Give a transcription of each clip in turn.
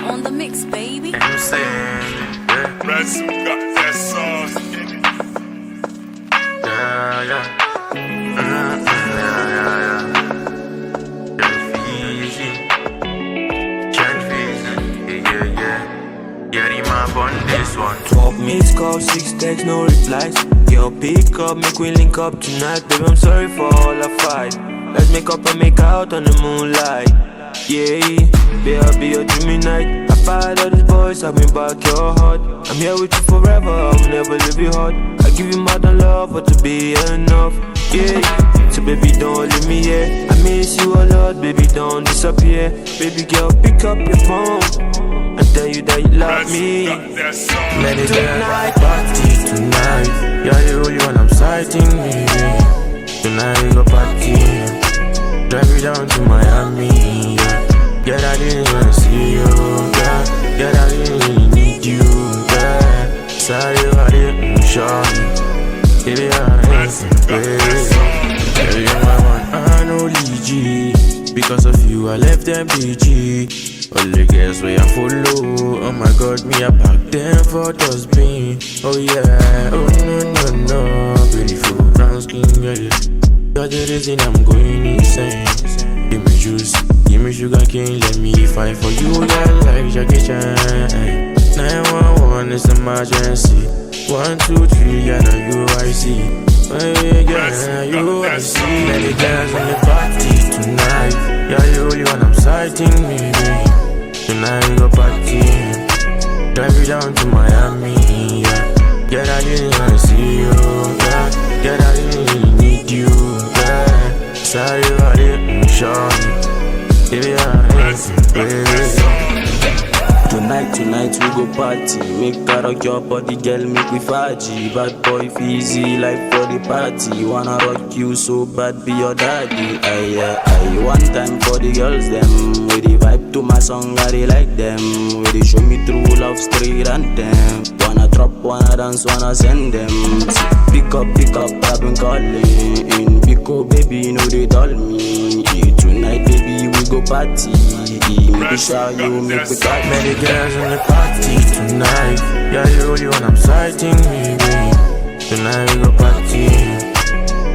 on the mix, baby. I'm saying, yeah. Ransom got that sauce. Yeah, yeah. Yeah. Fizzy. Chen Fizzy. Yeah. Get him up on this one. 12 missed calls, 6 texts, no replies. Girl, pick up, make we link up tonight. Baby, I'm sorry for all I fight. Let's make up and make out on the moonlight. Yeah, baby, I'll be your dreamy night. I fired all these boys, I'll bring back your heart. I'm here with you forever, I'll never leave you hard. I give you more than love, but to be enough. Yeah, so baby, don't leave me here. I miss you a lot, baby, don't disappear. Baby girl, pick up your phone and tell you that you love me. Many days party tonight. You're the only one I'm sighting, baby. Tonight we go party. Drive you down to Miami, yeah. Yeah, I didn't wanna see you, yeah. Yeah, I didn't really need you, yeah. Sorry, I didn't show you. Baby, I ain't baby, you're my one. I know G. Because of you, I left them PG. All the girls where I follow. Oh my God, me I back them for dustbin. Oh yeah, oh no. Beautiful brown skin, yeah. You're the reason I'm going insane. Give me juice, give me sugar cane. Let me fight for you, girl, like Jackie Chan. 911 is emergency. 1, 2, 3, I know you I see. Hey, girl, you I see. Many girls in the party tonight. You're the only one I'm sighting, baby. Tonight we go party. Drive you down to Miami, yeah. Girl, I didn't wanna see you, yeah. Girl, I didn't really need you, yeah. Sorry, I didn't show you. Baby, I ain't baby. Tonight we go party. Make her rock your body, girl, make we faji. Bad boy Fizzy, like for the party. Wanna rock you so bad, be your daddy. I one time for the girls, them. With the vibe to my song, I they like them. With they show me true love, straight and them. Wanna drop, wanna dance, wanna send them. Pick up, I've been calling. In Pico, baby, you know they told me. Tonight, baby, we go party. Make me show you, make me cut. Many girls in the party tonight. You're the only one I'm sighting, baby. Tonight we go party.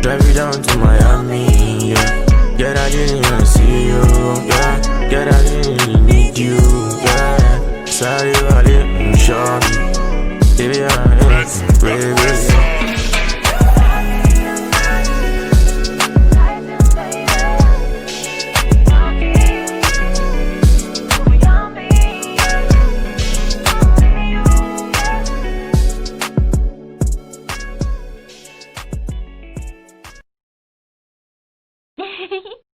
Drive you down to Miami, yeah. Yeah, I didn't wanna see you, yeah. Yeah, I didn't really need you, yeah. Sorry, I didn't show you. Baby, I ain't baby. Hehehe